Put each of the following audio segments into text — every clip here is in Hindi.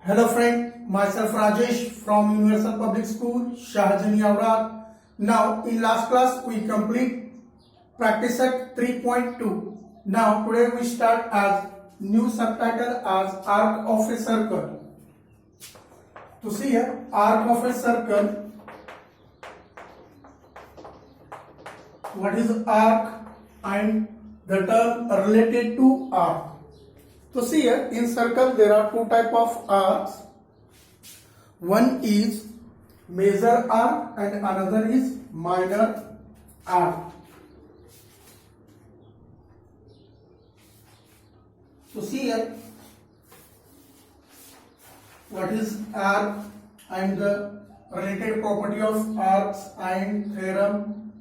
Hello friend, myself Rajesh from Universal Public School, Shahjani Aurad. Now in last class we complete practice set 3.2. Now today we start as new subtitle as arc of a circle. To see here, arc of a circle. What is arc and the term related to arc? So see here, in circle there are two type of arcs. One is major arc and another is minor arc. So see here, what is arc and the related property of arcs and theorem.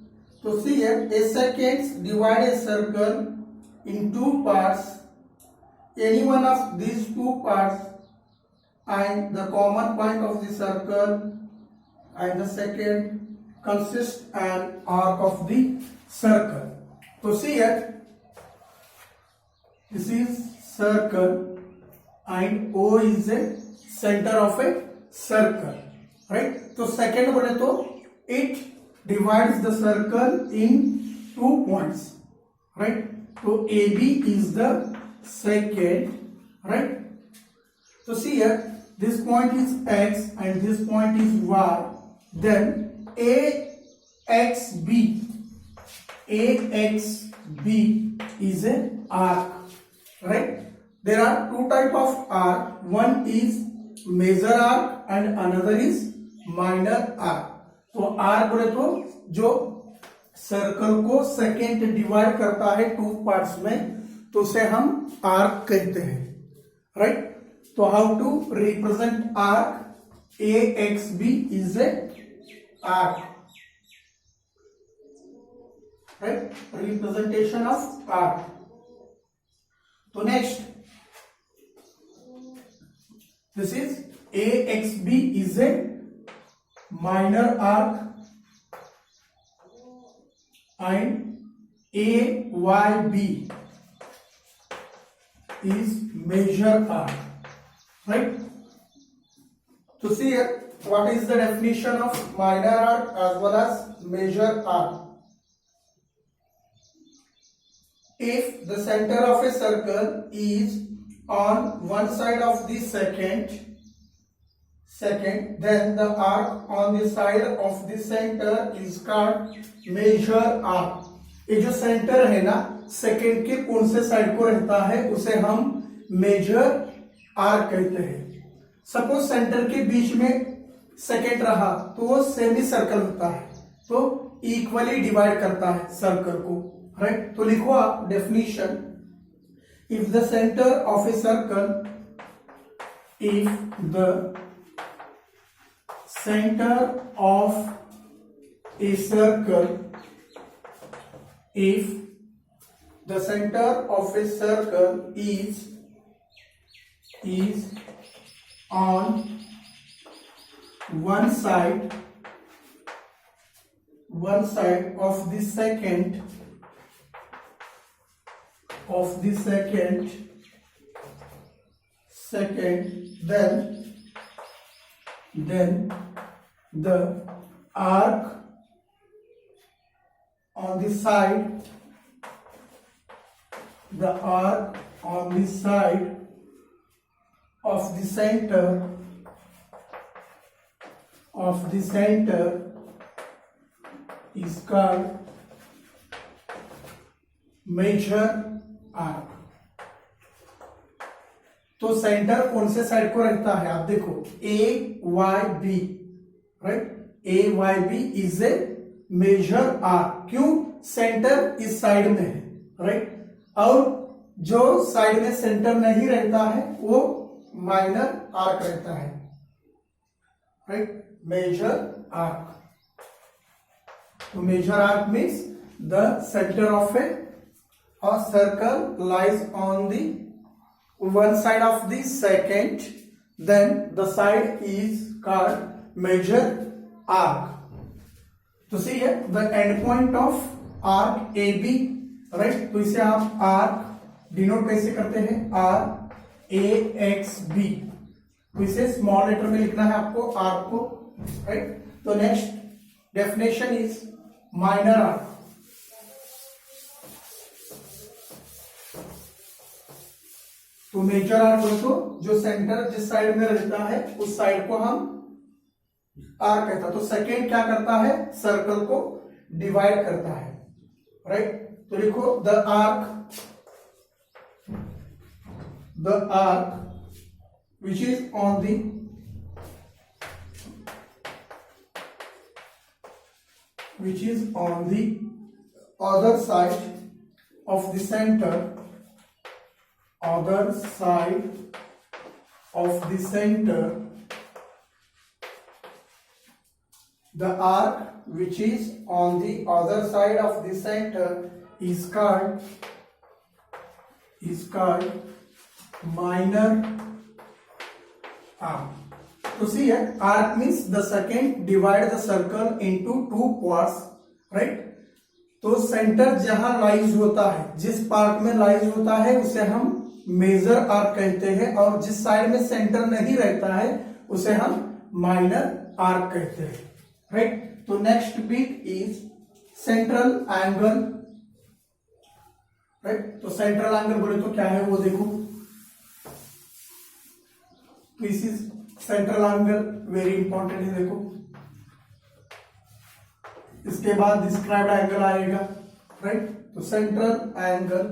So see here, a secant divide a circle in two parts. Any one of these two parts and the common point of the circle and the second consists an arc of the circle. So see here, this is circle and O is a center of a circle, right? So second बोले तो it divides the circle in 2 points, right? So AB is the second, right? So see here, this point is x and this point is y. Then AXB is an arc, right? There are two type of arc. One is major arc and another is minor arc. तो आर्क बोले तो जो सर्कल को सेकेंड डिवाइड करता है टू पार्ट्स में, तो उसे हम आर्क कहते हैं, राइट? तो how to represent arc? AXB is a arc, right? Representation of arc. तो next, this is AXB is a minor arc and AYB is major arc, right? So see here, what is the definition of minor arc as well as major arc? If the center of a circle is on one side of the secant, then the arc on the side of the center is called major arc. ये जो सेंटर है ना, सेकेंड के कौन से साइड को रहता है उसे हम मेजर आर्क कहते हैं. सपोज सेंटर के बीच में सेकेंड रहा तो वो सेमी सर्कल होता है, तो इक्वली डिवाइड करता है सर्कल को, राइट? तो लिखो आप definition. If the centre of a circle, if the center of a circle, if the center of a circle is on one side of the secant, then the arc on the side of the center is called major arc. तो सेंटर कौन से साइड को रहता है? आप देखो AYB, right? AYB is a major arc. क्यों? सेंटर इस साइड में है, राइट? और जो साइड में सेंटर नहीं रहता है वो माइनर आर्क रहता है, राइट? Major arc. तो major arc means the centre of a circle lies on the one side of the secant, then the side is called major arc. So see here, the end point of arc AB, right? तो इसे आप arc डिनोट कैसे करते हैं? AXB, तो इसे स्मॉल लेटर में लिखना है आपको आर्क को, राइट। तो next definition is minor arc. तो मेजर आर्क बोले तो जो सेंटर जिस साइड में रहता है उस साइड को हम आर्क कहता है। तो सेकेंड क्या करता है, सर्कल को डिवाइड करता है, राइट। तो लिखो the arc which is on the other side of the center, other side of the center, the arc which is on the other side of the center is called minor arc. So see here, arc means the second divide the circle into two parts, right? तो सेंटर जहां लाइज होता है, जिस पार्ट में लाइज होता है उसे हम मेजर आर्क कहते हैं, और जिस साइड में सेंटर नहीं रहता है उसे हम माइनर आर्क कहते हैं, राइट। तो next bit is central angle, right. तो सेंट्रल एंगल बोले तो क्या है वो देखो, this is central angle, very important है, देखो। इसके बाद डिस्क्राइब्ड एंगल आएगा, राइट। तो सेंट्रल एंगल,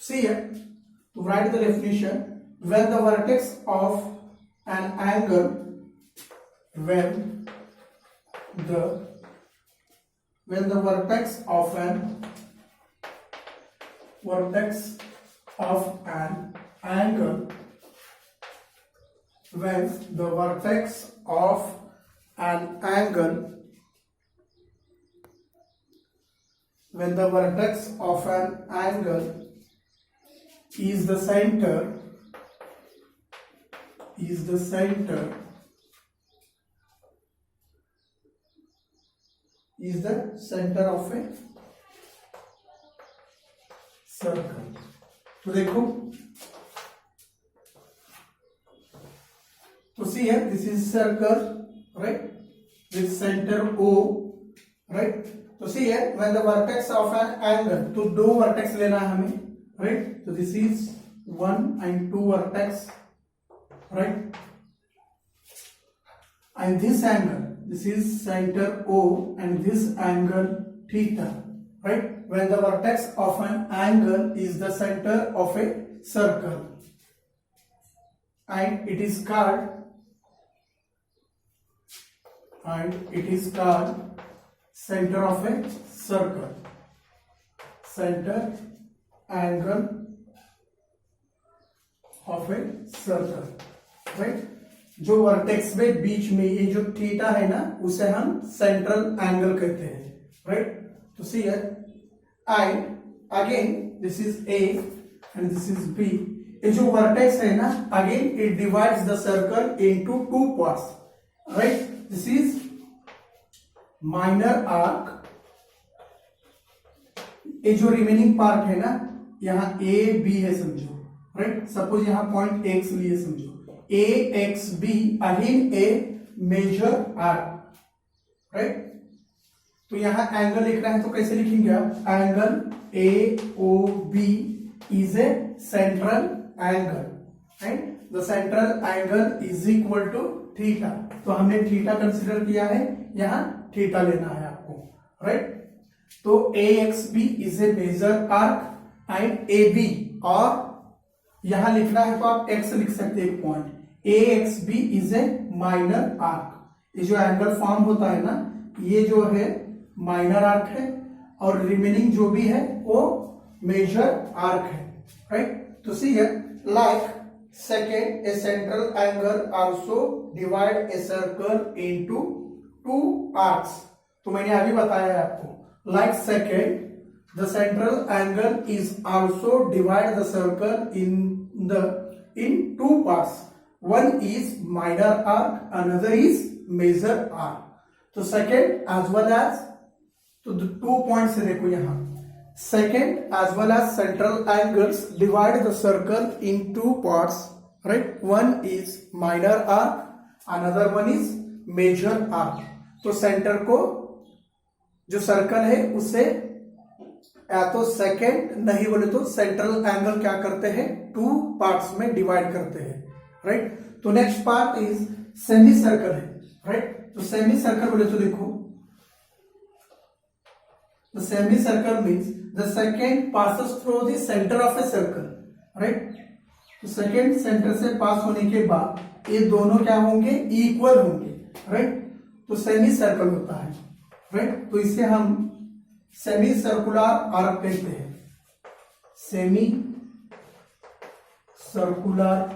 सी है, to write the definition, when the vertex of an angle, when the vertex of an angle, when the vertex of an angle, when the vertex of an angle is the center of a circle. तो देखो, तो सी है, this is circle, right, with centre O, right. तो सी है, when the vertex of an angle, तो दो वर्टेक्स लेना है हमें, राइट। तो this is 1 and 2 vertex, right, and this angle, this is center O and this angle theta, right. When the vertex of an angle is the center of a circle and it is called center of a circle, center angle of a circle, right. जो वर्टेक्स में बीच में ये जो थीटा है ना, उसे हम सेंट्रल एंगल कहते हैं, राइट। तो see here, and again this is A and this is B। ये जो वर्टेक्स है ना, again it divides the circle into two parts, right. This is minor arc. ये जो रिमेनिंग पार्ट है ना, यहां A B है समझो, राइट। सपोज यहां पॉइंट X लिए समझो, AXB, अगेन ए मेजर आर्क, राइट। तो यहां एंगल लिख रहा है तो कैसे लिखेंगे आप, angle AOB is a central angle, right. The central angle is equal to theta. तो हमने थीटा कंसिडर किया है, यहां थीटा लेना है आपको, राइट। तो AXB is a major arc and AB, और यहां लिखना है तो आप X लिख सकते हैं एक point, AXB is A minor arc. ये जो एंगल फॉर्म होता है ना, ये जो है माइनर आर्क है, और रिमेनिंग जो भी है वो मेजर आर्क है, राइट। तो see here, like second, A central angle also divide a circle into two arcs. तो मैंने अभी बताया है आपको, like second, the central angle is also divide the circle in two parts. One is minor arc, another is major arc. तो second as well as, तो 2 points है देखो यहाँ, second as well as central angles divide the circle in two parts, right, one is minor arc, another one is major arc. तो सेंटर को, जो सर्कल है उसे या तो सेकेंड, नहीं बोले तो सेंट्रल एंगल क्या करते हैं, टू पार्ट्स में डिवाइड करते हैं, राइट। तो next part is semi circle है, राइट। तो सेमी सर्कल बोले तो देखो, the semi circle means the second passes through the centre of a circle, right. तो सेकेंड सेंटर से पास होने के बाद ये दोनों क्या होंगे, इक्वल होंगे, राइट। तो सेमी सर्कल होता है, राइट। तो इसे हम सेमी सर्कुलर आर्क कहते हैं, सेमी सर्कुलर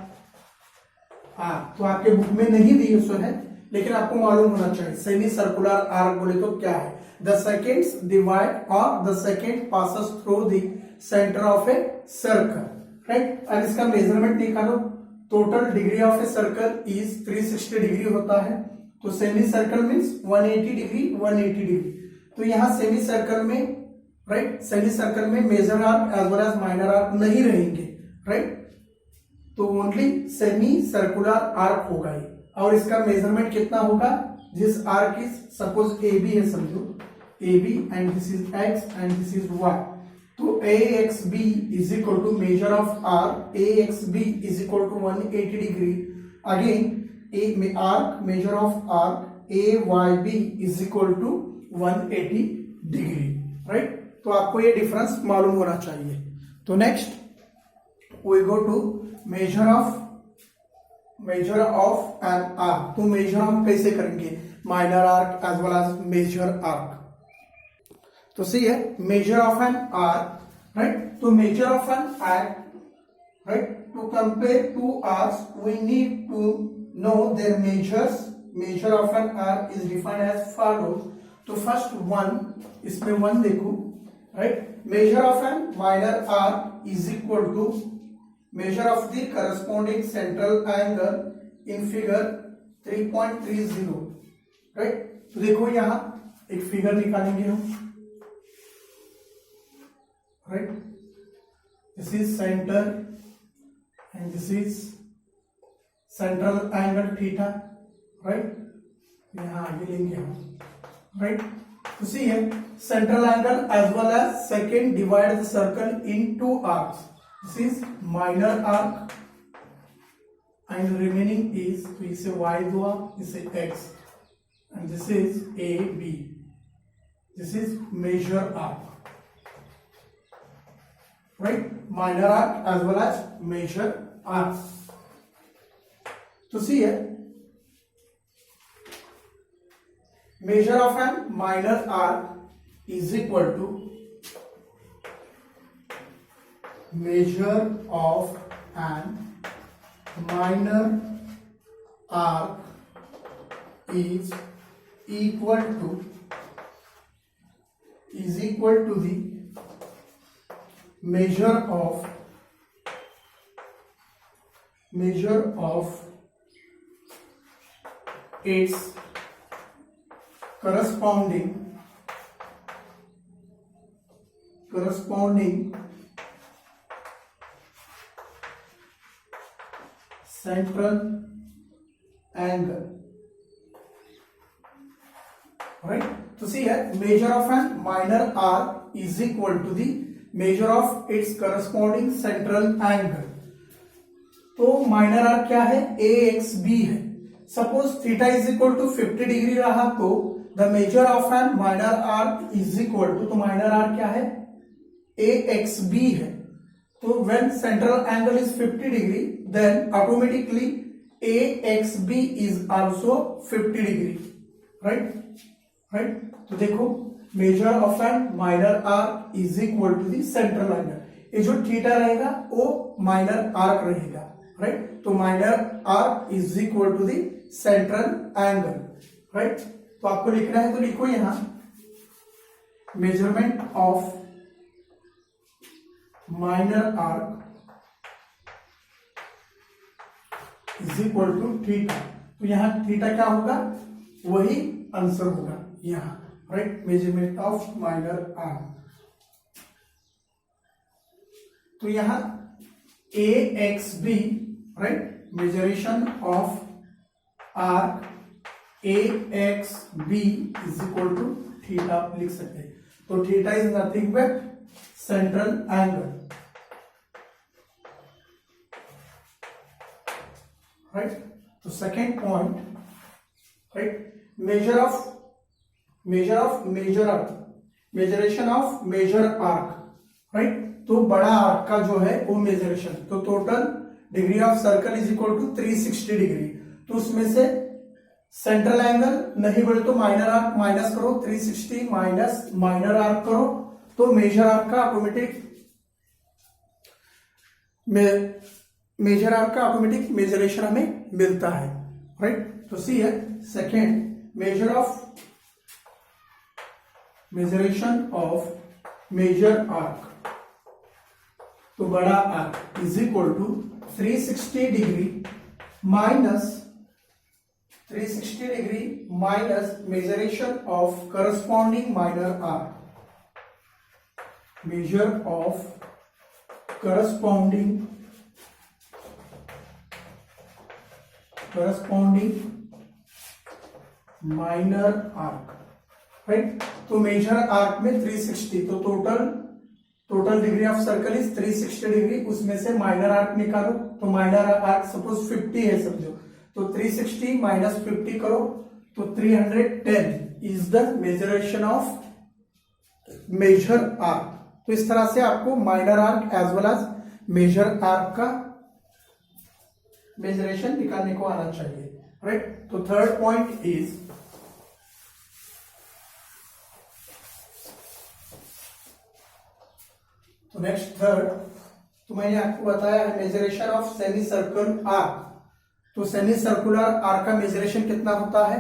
आर्क। तो आपके बुक में नहीं दिए सो है, लेकिन आपको मालूम होना चाहिए सेमी सर्कुलर आर्क बोले तो क्या है। द सेकेंड्स डिवाइड और the second passes through the centre of a circle, right. और इसका मेजरमेंट निकालो, total degree of a circle is 360 degree होता है। तो semicircle means 180 degree, 180 degree. तो यहां सेमी सर्कल में, राइट, सेमी सर्कल में major arc as well as minor arc नहीं रहेंगे, राइट। तो ओनली सेमी सर्कुलर आर्क होगा ये। और इसका मेजरमेंट कितना होगा, जिस arc is suppose A B है, समझो A B and this is X and this is Y. तो A X B is equal to major of arc, A X B is equal to 180 degree. Again A arc, major of arc A Y B is equal to 180 degree, right. तो आपको ये डिफरेंस मालूम होना चाहिए। तो next we go to major of an arc. तो मेजर हम कैसे करेंगे, minor arc as well as major arc. तो सी है major of an arc, right. तो major of an arc, right, to compare two arcs we need to know their measures. Major of an arc is defined as follows. तो फर्स्ट वन, इसमें वन देखो, right. Major of an minor arc is equal to measure of the corresponding central angle in figure 3.30, right। तो देखो यहां एक फिगर निकालेंगे हम, right. This is centre and this is central angle theta, right. यहां आगे लेंगे हम, राइट। तो सी है central angle as well as second divide the circle in two arcs. This is minor arc and remaining is, तो इसे y हुआ, इसे x, and this is a b, this is major arc, right, minor arc as well as major arc। तो see here, measure of an minor arc is equal to measure of an minor arc is equal to the measure of its corresponding central angle, right। तो see here measure of an minor arc is equal to the measure of its corresponding central angle। तो माइनर आर्क क्या है, ए एक्स बी है। Suppose theta is equal to 50 degree रहा तो the measure of an minor arc is equal to, तो माइनर आर्क क्या है, ए एक्स बी है। तो when central angle is 50 degree, then automatically AXB is also 50 degree, right, right। तो देखो measure of an minor arc is equal to the central angle। ये जो थीटा रहेगा वो minor arc रहेगा, right। तो minor arc is equal to the central angle, right। तो आपको लिखना है, तो लिखो यहां measurement of minor arc is equal to theta. तो यहां थीटा क्या होगा, वही आंसर होगा यहां, right. Measurement of minor arc. तो यहां A X B, right, measuration of arc A X B is equal to theta लिख सकते हैं। तो theta is nothing but central angle, right. तो second point, right, measuration of major arc, right. तो बड़ा आर्क का जो है वो मेजरेशन, तो total degree of circle is equal to 360 degree. तो उसमें से सेंट्रल एंगल नहीं बोले तो माइनर आर्क माइनस करो, 360 माइनस माइनर आर्क करो, तो मेजर आर्क का ऑटोमेटिक मेजरेशन हमें मिलता है, राइट। तो सी है second, measuration of major arc, तो बड़ा arc is equal to 360 degree minus measuration of corresponding minor arc, measure of corresponding minor arc, right. तो मेजर आर्क में 360, तो total degree of circle is 360 degree, उसमें से माइनर आर्क निकालो, तो माइनर आर्क सपोज 50 है समझो, तो 360 माइनस 50 करो, तो 310 is the measuration of major arc. तो इस तरह से आपको minor arc as well as major arc का मेजरेशन निकालने को आना चाहिए, राइट। तो थर्ड पॉइंट इज तो नेक्स्ट थर्ड, तो मैंने आपको बताया है measuration of semi circle arc. तो सेमी सर्कुलर आर्क का मेजरेशन कितना होता है,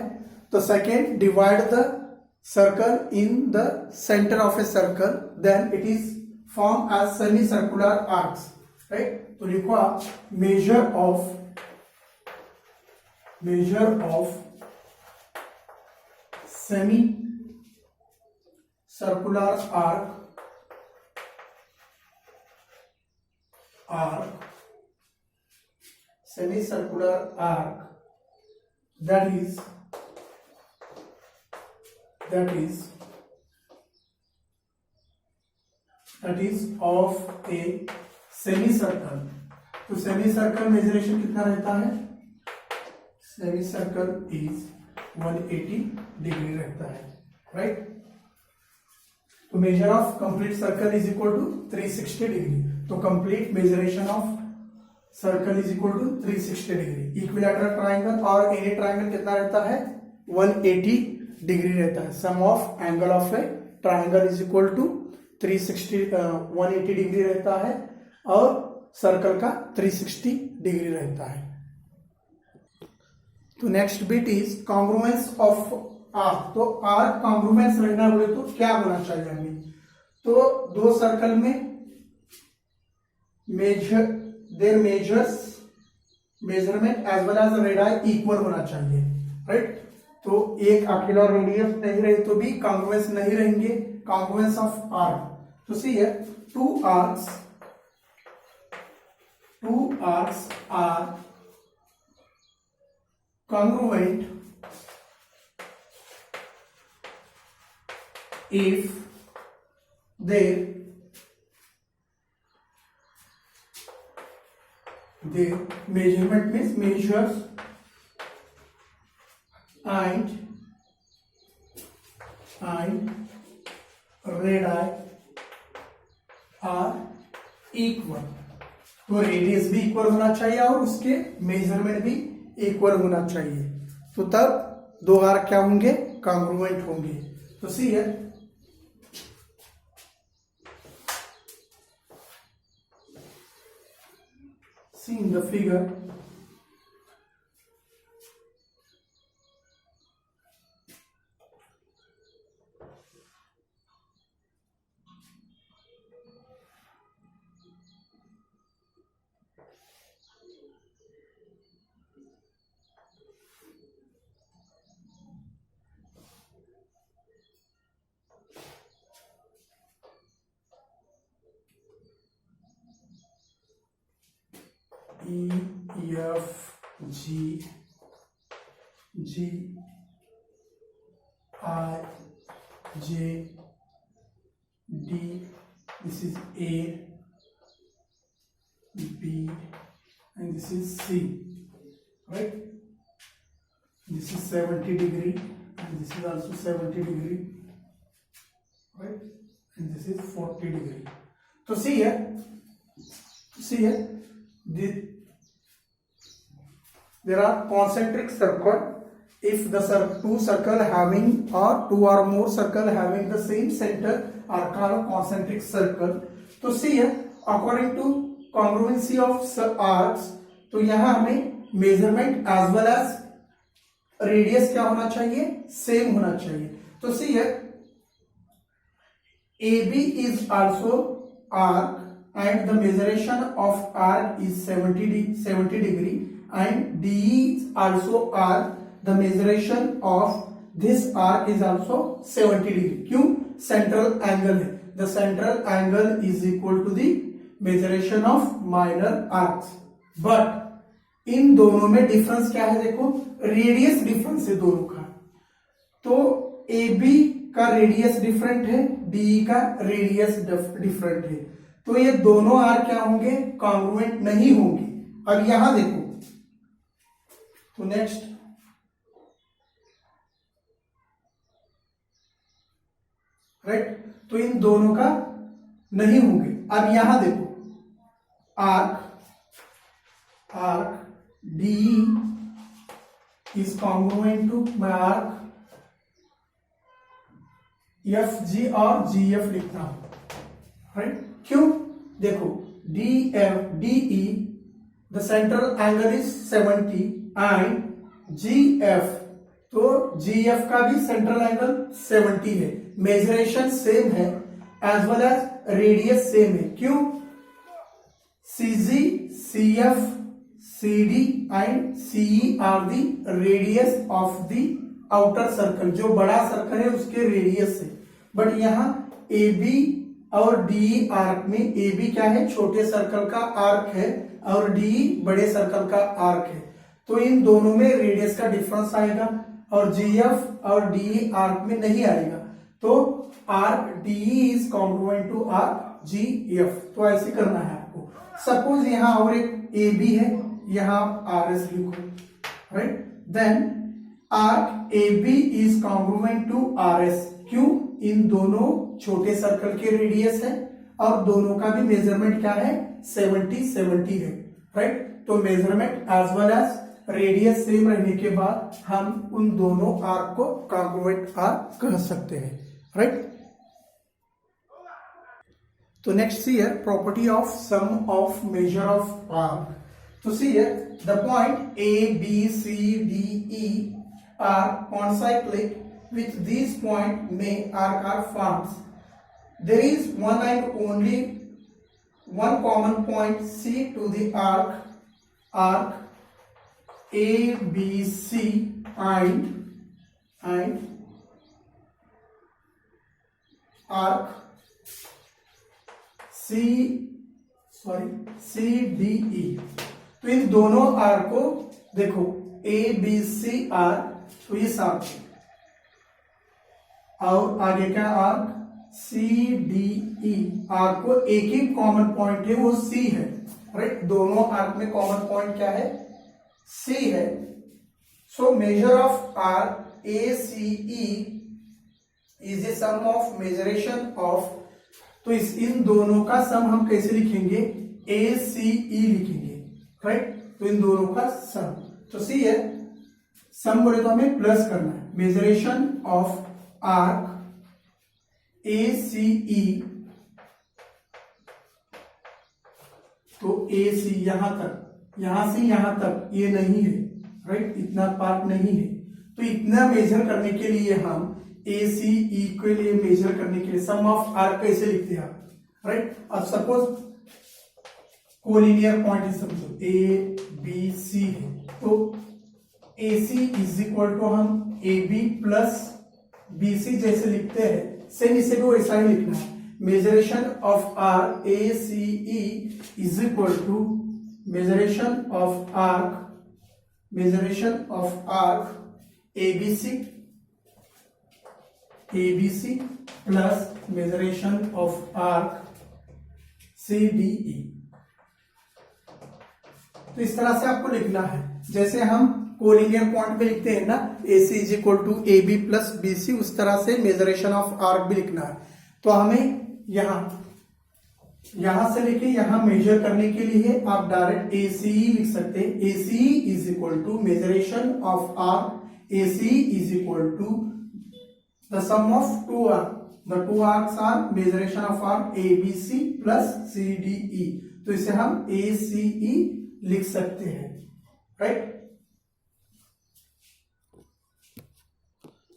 तो second, divide the circle in the center of a circle, then it is formed as semicircular arcs, right। तो लिखो आप measure of semicircular arc that is of a semicircle। तो सेमीसर्कल मेजरेशन कितना रहता है, सेमीसर्कल इज 180 डिग्री रहता है, राइट। तो major of complete circle is equal to 360 degree, तो complete measuration of circle is equal to 360 degree. Equilateral triangle और एनी ट्राइंगल कितना रहता है, 180 डिग्री रहता है। Sum of angle of a triangle is equal to 180 degree रहता है, और सर्कल का 360 डिग्री रहता है। तो next bit is congruence of arc. तो आर्क कॉन्ग्रुएंस रहना बोले तो क्या होना चाहिए हमें, तो दो सर्कल में measurement as well as radius equal होना चाहिए, राइट। तो एक अकेला रेडियस नहीं रहे तो भी कॉन्ग्रुएंस नहीं रहेंगे, कॉन्ग्रुएंस ऑफ आर्क। तो सी है two arcs are congruent if their measurement means measures and radii are equal। तो रेडियस भी इक्वल होना चाहिए और उसके मेजरमेंट भी इक्वल होना चाहिए, तो तब दो आर्क क्या होंगे, कॉन्ग्रुएंट होंगे। तो सी है see in the figure E F G G I J D. This is A, B, and this is C, right? This is 70 degree, and this is also 70 degree, right? And this is 40 degree. So see here, there are concentric circle. If the two circle having or two or more circle having the same center are called concentric circle. तो see here, according to congruency of arcs, तो यहाँ हमें measurement as well as radius क्या होना चाहिए, same होना चाहिए. तो see here, AB is also arc and the measuration of arc is 70 degree, and DE is also arc. The measuration of this arc is also 70 degree. क्यों? Central angle है. The central angle is equal to the measuration of minor arcs. But इन दोनों में डिफरेंस क्या है? देखो, रेडियस डिफरेंस है दोनों का. तो AB का रेडियस डिफरेंट है, DE का रेडियस डिफरेंट है. तो ये दोनों आर्क क्या होंगे? कॉन्ग्रुएंट नहीं होंगे. अब यहां देखो, तो नेक्स्ट राइट, तो इन दोनों का नहीं होंगे. अब यहां देखो, arc DE is congruent to मैं आर्क FG और GF लिखता हूं, राइट? क्यों? देखो, DE the central angle is 70 and GF, तो GF का भी सेंट्रल एंगल 70 है. मेजरेशन सेम है as well as radius same है. क्यों? CG, CF, CD and CE are the radius of the outer circle. जो बड़ा सर्कल है उसके रेडियस है. बट यहाँ AB और DE आर्क में AB क्या है? छोटे सर्कल का आर्क है और DE बड़े सर्कल का आर्क है. तो इन दोनों में रेडियस का डिफरेंस आएगा और GF और DE आर्क में नहीं आएगा. तो arc DE is congruent to arc GF. तो ऐसे करना है आपको. सपोज यहां और एक AB है, यहां आप RS लिखो, right? Then arc AB is congruent to RS. क्यों? इन दोनों छोटे सर्कल के रेडियस है और दोनों का भी मेजरमेंट क्या है? 70 है, राइट? तो measurement as well as radius same रहने के बाद हम उन दोनों आर्क को कॉन्ग्रुएंट आर्क कह सकते हैं, राइट? तो नेक्स्ट सी है property of sum of measure of arc. तो सी है the point A B C D E are concyclic. With these point may arc are formed. There is one and only one common point C to the arc A B C and arc C D E. तो इन दोनों आर्क को देखो, A B C आर्क, तो ये साथ है और आगे का arc C D E arc को एक ही कॉमन पॉइंट है, वो C है, राइट? दोनों आर्क में कॉमन पॉइंट क्या है? C है. So major of arc ACE is a sum of measuration of. तो इन दोनों का सम हम कैसे लिखेंगे? ACE लिखेंगे, राइट? तो इन दोनों का सम. तो सी है, सम बोले तो हमें प्लस करना है. मेजरेशन ऑफ आर्क ACE, तो AC यहां तक, यहां से यहां तक ये नहीं है, राइट? इतना पार्ट नहीं है. तो इतना मेजर करने के लिए हम ACE के लिए मेजर करने के लिए सम ऑफ आर्क कैसे लिखते हैं आप, राइट? अब सपोज कोलिनियर पॉइंट है, समझो ABC है, तो AC इज इक्वल टू हम AB प्लस BC जैसे लिखते हैं, सेम इसे भी वैसा ही लिखना है. Measuration of arc ACE is equal to measuration of arc ABC plus measuration of arc CDE। तो इस तरह से आपको लिखना है, जैसे हम कोलिनियर पॉइंट पे लिखते हैं ना, AC is equal to AB plus BC, उस तरह से मेजरेशन ऑफ आर्क भी लिखना है। तो हमें यहां से लेके यहां मेजर करने के लिए आप डायरेक्ट ACE लिख सकते हैं। ACE is equal to measuration of arc, ACE is equal to the sum of two arc, the two arcs are measuration of arc ABC plus CDE। तो इसे हम ACE लिख सकते हैं, राइट।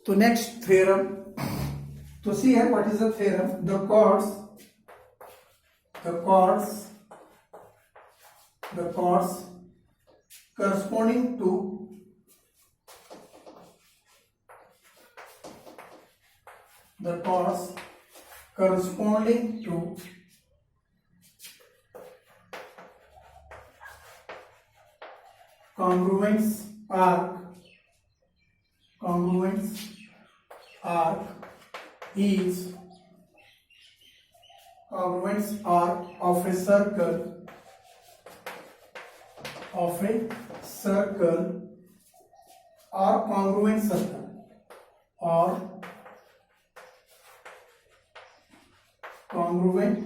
तो नेक्स्ट थ्योरम, तो सी है what is the theorem, the chords corresponding to congruence arc is congruence arc of a circle or congruent circle or congruent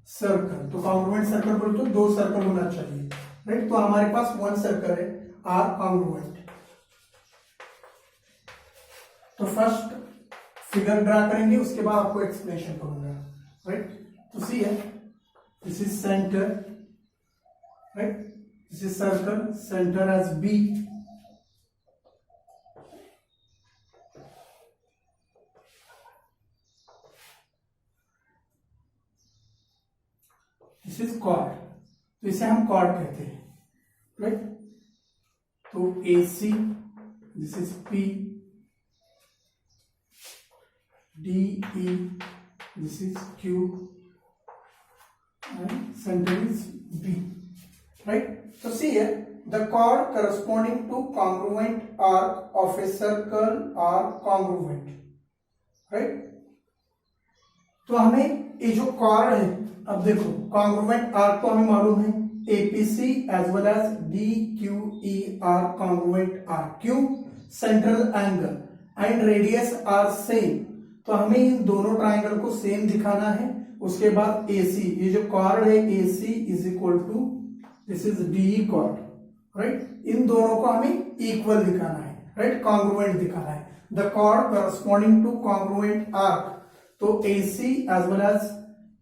circle. तो कॉन्ग्रुएंट सर्कल बोले तो दो सर्कल होना चाहिए, राइट। तो हमारे पास वन सर्कल है, आर कॉन्ग्रुएंट। तो फर्स्ट फिगर ड्रा करेंगे, उसके बाद आपको एक्सप्लेनेशन करूंगा, राइट। तो सी है, this is centre, right, this is circle, centre as B, this is chord. तो इसे हम कॉर्ड कहते हैं, राइट। तो AC, this is P, DE, this is Q, and center is B, right? So see here, the chord corresponding to congruent arc of a circle are congruent, right? तो हमें ये जो chord है, अब देखो congruent arc तो हमें मालूम है, APC as well as DQE are congruent arc। क्यों? Central angle and radius are same। तो हमें इन दोनों ट्राइंगल को सेम दिखाना है। उसके बाद AC, ये जो कॉर्ड है AC is equal to this is DE chord, right. इन दोनों को हमें इक्वल दिखाना है, राइट, कॉन्ग्रुएंट दिखाना है। The chord corresponding to congruent arc, तो AC as well as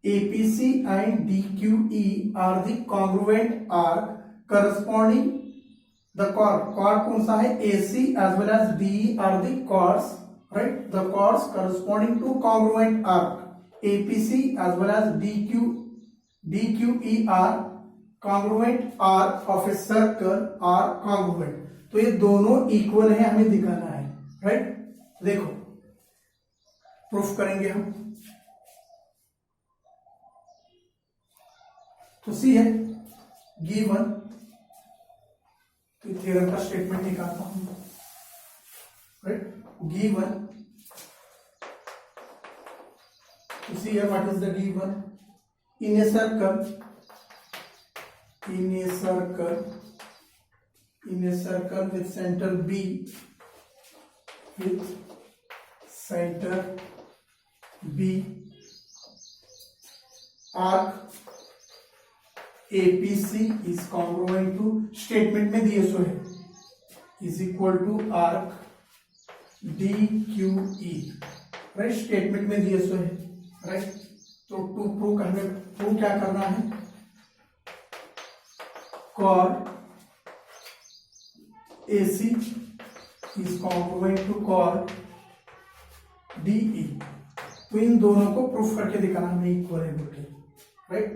APC and DQE are the congruent arc corresponding the chord कौन सा है, AC as well as DE are the chords, right, the chords corresponding to congruent arc, APC as well as DQE are congruent arc of a circle are congruent। तो ये दोनों इक्वल है, हमें दिखाना है, राइट। देखो प्रूफ करेंगे हम। तो सी है गिवन, तो थ्योरम का स्टेटमेंट निकालता हूं, right. Given, you see here what is the given, in a circle with center B, arc APC is congruent to, statement में दिए सो है, is equal to arc DQE, right, statement में दिए सो है, राइट। तो टू प्रूव क्या करना है, chord AC is congruent to chord DE। तो इन दोनों को प्रूफ करके दिखाना हमें इक्वल है बोल के, राइट।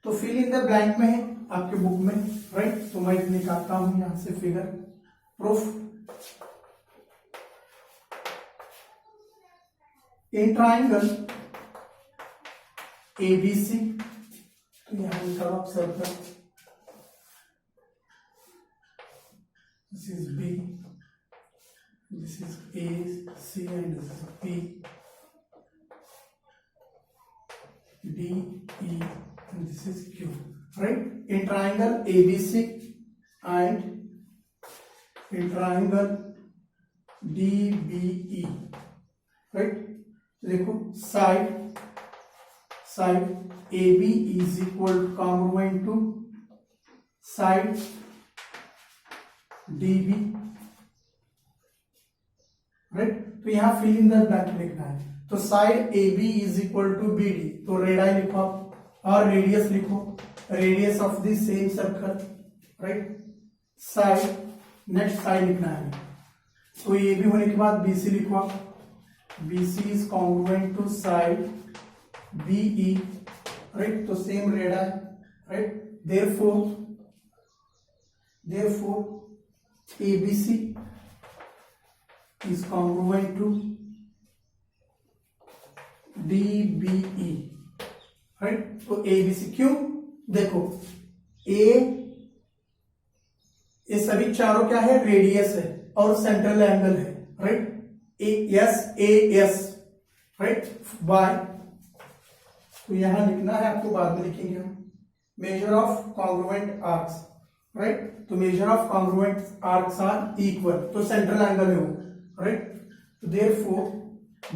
तो फिल इन द ब्लैंक में है आपके बुक में, राइट। तो मैं निकालता हूं यहां से figure, proof. In triangle ABC, तो तो यहाँ निकालो आप circle, this is B, this is A C and this is P D E and this is Q, right? In triangle ABC and in triangle DBE, right? देखो side AB is equal to congruent to side DB, right? तो यहाँ fill in the blank लिखना है, तो side AB is equal to BD, तो रेडाई लिखो आप और रेडियस लिखो, radius of the same circle, right? Side, next side लिखना है, तो ये भी होने के बाद BC लिखो आप, BC is congruent to side BE, right? तो same radii, right? Therefore ABC is congruent to DBE, right? तो ABC क्यों? देखो ये सभी चारों क्या है? रेडियस है और सेंट्रल एंगल है, राइट? AS, right? बाय, तो यहां लिखना है आपको, बाद में लिखेंगे हम, measure of congruent arcs, right? तो major of congruent arcs are equal, तो सेंट्रल एंगल है वो, राइट? तो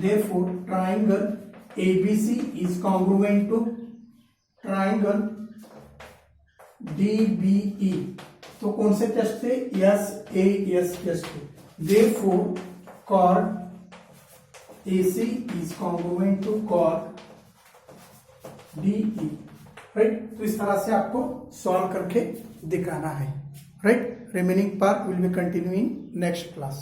therefore triangle ABC is congruent to triangle DBE, तो कौन से टेस्ट थे? SAS टेस्ट थे। Therefore chord AC is congruent to chord DE, right? तो इस तरह से आपको सॉल्व करके दिखाना है, right? Remaining part will be continue in next class.